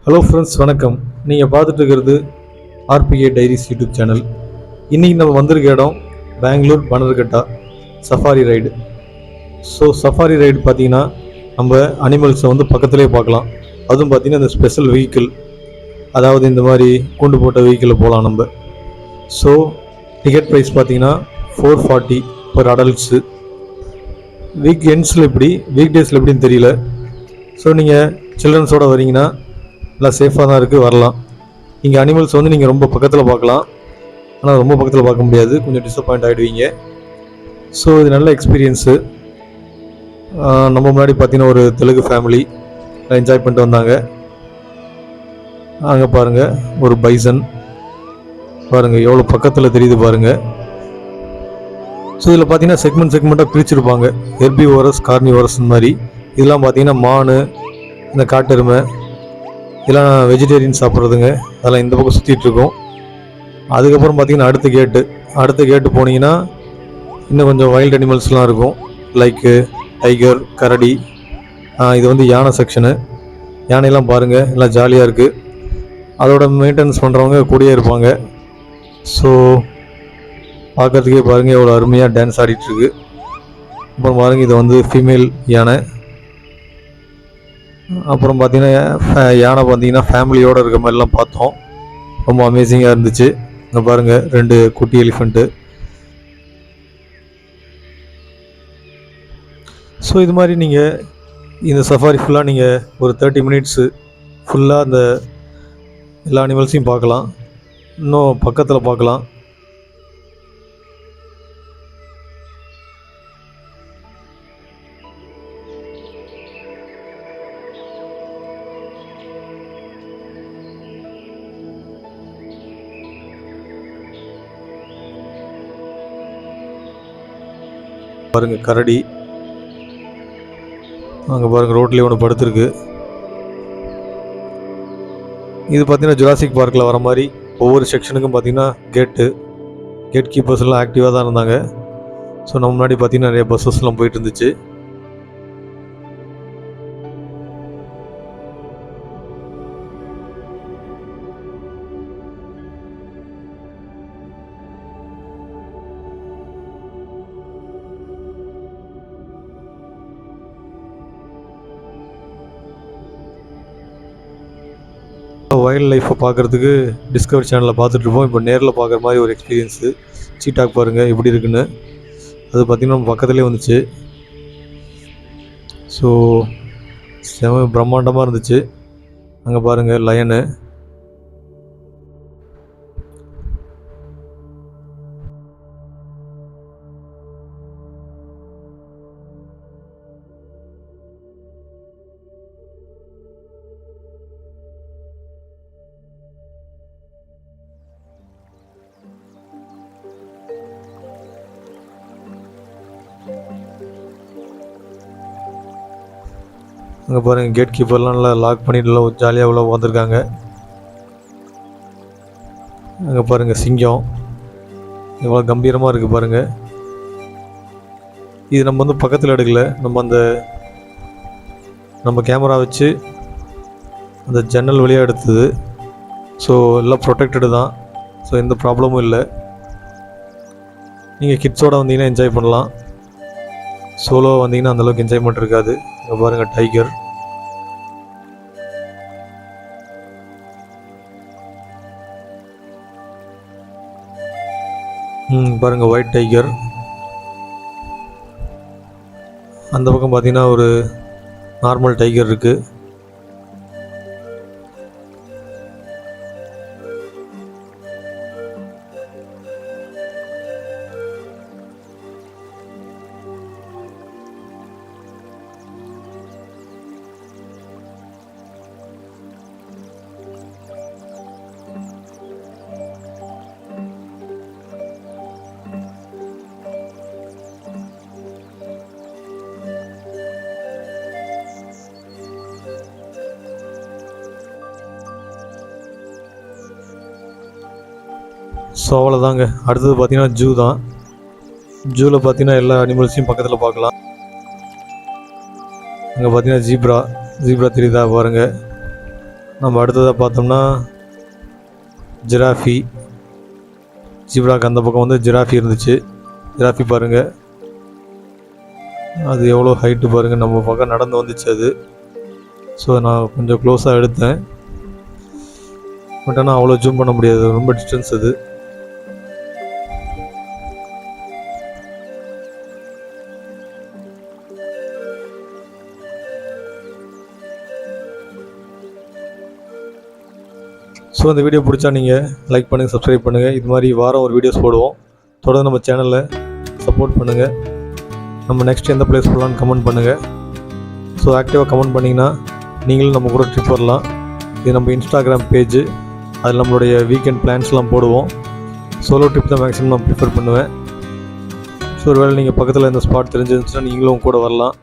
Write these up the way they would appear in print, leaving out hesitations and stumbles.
Hello friends, வணக்கம். நீங்கள் பார்த்துட்டு இருக்கிறது ஆர்பிஏ டைரிஸ் யூடியூப் சேனல். இன்றைக்கி நம்ம வந்திருக்க இடம் Bangalore Bannerghatta safari ride. So safari ride பார்த்திங்கன்னா நம்ம அனிமல்ஸை வந்து பக்கத்துலேயே பார்க்கலாம். அதுவும் பார்த்திங்கன்னா இந்த ஸ்பெஷல் வெஹிக்கிள், அதாவது இந்த மாதிரி கூண்டு போட்ட வெஹிக்கிளில் போகலாம் நம்ம. ஸோ டிக்கெட் ப்ரைஸ் பார்த்திங்கன்னா 440 பர் அடல்ட்ஸு. வீக் எண்ட்ஸில் எப்படி, வீக் டேஸில் எப்படின்னு தெரியல. ஸோ நீங்கள் சில்ட்ரன்ஸோடு வரீங்கன்னா எல்லாம் சேஃபாக தான் இருக்குது, வரலாம். இங்கே அனிமல்ஸ் வந்து நீங்கள் ரொம்ப பக்கத்தில் பார்க்கலாம், ஆனால் ரொம்ப பக்கத்தில் பார்க்க முடியாது, கொஞ்சம் டிசப்பாயிண்ட் ஆகிடுவீங்க. ஸோ இது நல்ல எக்ஸ்பீரியன்ஸு. நம்ம முன்னாடி பார்த்தீங்கன்னா ஒரு தெலுங்கு ஃபேமிலி என்ஜாய் பண்ணிட்டு வந்தாங்க. அங்கே பாருங்கள் ஒரு பைசன், பாருங்கள் எவ்வளோ பக்கத்தில் தெரியுது பாருங்கள். ஸோ இதில் பார்த்தீங்கன்னா செக்மெண்ட்டாக பிரிச்சுருப்பாங்க, ஹெர்பிவோரஸ், கார்னிவோரஸ் மாதிரி. இதெல்லாம் பார்த்தீங்கன்னா மான், இந்த காட்டெருமை, இதெல்லாம் வெஜிடேரியன் சாப்பிட்றதுங்க. அதெல்லாம் இந்த பக்கம் சுற்றிட்டுருக்கோம். அதுக்கப்புறம் பார்த்திங்கன்னா அடுத்த கேட்டு போனீங்கன்னா இன்னும் கொஞ்சம் வைல்டு அனிமல்ஸ்லாம் இருக்கும், லைக்கு டைகர், கரடி. இது வந்து யானை செக்ஷனு. யானையெல்லாம் பாருங்கள், எல்லாம் ஜாலியாக இருக்குது. அதோட மெயின்டெனன்ஸ் பண்ணுறவங்க கூடயே இருப்பாங்க. ஸோ பார்க்குறதுக்கே பாருங்கள் எவ்வளோ அருமையாக டான்ஸ் ஆடிட்டுருக்கு. அப்புறம் பாருங்கள், இது வந்து ஃபீமேல் யானை. அப்புறம் பார்த்தீங்கன்னா யானை பார்த்தீங்கன்னா ஃபேமிலியோடு இருக்க மாதிரிலாம் பார்த்தோம், ரொம்ப அமேசிங்காக இருந்துச்சு. இங்கே பாருங்கள் 2 குட்டி எலிஃபெண்ட்டு. ஸோ இது மாதிரி நீங்கள் இந்த சஃபாரி ஃபுல்லாக நீங்கள் ஒரு 30 மினிட்ஸு ஃபுல்லாக அந்த எல்லா அனிமல்ஸையும் பார்க்கலாம், இன்னும் பக்கத்தில் பார்க்கலாம். பாருங்க கரடி, அங்கே பாருங்கள் ரோட்லேயே ஒன்று படுத்துருக்கு. இது பார்த்தீங்கன்னா ஜுராசிக் பார்க்கில் வர மாதிரி ஒவ்வொரு செக்ஷனுக்கும் பார்த்தீங்கன்னா கேட் கீப்பர்ஸ் எல்லாம் ஆக்டிவாக தான் இருந்தாங்க. ஸோ நம்ம முன்னாடி பார்த்தீங்கன்னா நிறைய பஸ்ஸஸ்லாம் போயிட்டு இருந்துச்சு. வைல்ட் லைஃப்பை பார்க்குறதுக்கு டிஸ்கவரி சேனலில் பார்த்துட்ருப்போம். இப்போ நேரில் பார்க்குற மாதிரி ஒரு எக்ஸ்பீரியன்ஸு. சீட்டாக் பாருங்கள் எப்படி இருக்குன்னு. அது பார்த்திங்கன்னா நம்ம பக்கத்துலேயே வந்துச்சு. ஸோ செம பிரம்மாண்டமாக இருந்துச்சு. அங்கே பாருங்கள் லயனு. அங்கே பாருங்கள் கேட் கீப்பர்லாம் நல்லா லாக் பண்ணிட்டு ஜாலியாக உள்ள வந்திருக்காங்க. அங்கே பாருங்கள் சிங்கம் எவ்வளோ கம்பீரமாக இருக்குது பாருங்கள். இது நம்ம வந்து பக்கத்தில் எடுக்கல, நம்ம கேமரா வச்சு அந்த ஜன்னல் வழியாக எடுத்தது. ஸோ எல்லாம் ப்ரொடெக்டடு தான், ஸோ எந்த ப்ராப்ளமும் இல்லை. நீங்கள் கிட்ஸோடு வந்தீங்கன்னா என்ஜாய் பண்ணலாம், சோலோ வந்தீங்கன்னா அந்தளவுக்கு என்ஜாய்மெண்ட் இருக்காது. இங்கே பாருங்கள் டைகர். பாருங்கள் ஒயிட் டைகர். அந்த பக்கம் பார்த்தீங்கன்னா ஒரு நார்மல் டைகர் இருக்குது. ஸோ அவ்வளோதாங்க. அடுத்தது பார்த்தீங்கன்னா ஜூ தான். ஜூவில் பார்த்தீங்கன்னா எல்லா அனிமல்ஸையும் பக்கத்தில் பார்க்கலாம். அங்கே பார்த்தீங்கன்னா ஜீப்ரா தெரியுதா பாருங்கள், நம்ம அடுத்ததாக பார்த்தோம்னா ஜிப்ராக்கு அந்த பக்கம் வந்து ஜிராஃபி இருந்துச்சு. ஜிராஃபி பாருங்கள், அது எவ்வளோ ஹைட்டு பாருங்கள், நம்ம பக்கம் நடந்து வந்துச்சு அது. ஸோ நான் கொஞ்சம் க்ளோஸாக எடுத்தேன், பட் ஆனால் அவ்வளோ ஜூம் பண்ண முடியாது, ரொம்ப டிஸ்டன்ஸ் அது. ஸோ இந்த வீடியோ பிடிச்சா நீங்கள் லைக் பண்ணுங்கள், சப்ஸ்கிரைப் பண்ணுங்கள். இது மாதிரி வாரம் ஒரு வீடியோஸ் போடுவோம். தொடர்ந்து நம்ம சேனலில் சப்போர்ட் பண்ணுங்கள். நம்ம நெக்ஸ்ட் எந்த பிளேஸ் போகலான்னு கமெண்ட் பண்ணுங்கள். ஸோ ஆக்டிவாக கமெண்ட் பண்ணிங்கன்னா நீங்களும் நம்ம கூட ட்ரிப் வரலாம். இது நம்ம இன்ஸ்டாகிராம் பேஜு, அதில் நம்மளுடைய வீக்கெண்ட் பிளான்ஸ்லாம் போடுவோம். சோலோ ட்ரிப் தான் மேக்ஸிமம் நான் ப்ரிஃபர் பண்ணுவேன். ஸோ ஒருவேளை நீங்கள் பக்கத்தில் இந்த ஸ்பாட் தெரிஞ்சிருந்துச்சுன்னா நீங்களும் கூட வரலாம்.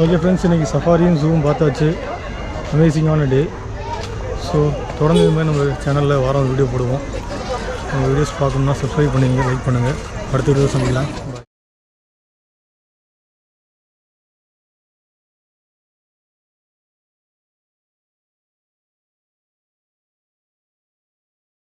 ஓகே ஃப்ரெண்ட்ஸ், இன்றைக்கி சஃபாரியும் ஜூவும் பார்த்தாச்சு. அமேசிங்கான டே. ஸோ தொடர்ந்து இது மாதிரி நம்ம சேனலில் வாரம் வீடியோ போடுவோம். நம்ம வீடியோஸ் பார்க்கணுன்னா சப்ஸ்கிரைப் பண்ணுங்கள், லைக் பண்ணுங்கள். அடுத்த வீடியோ சந்திக்கலாம்.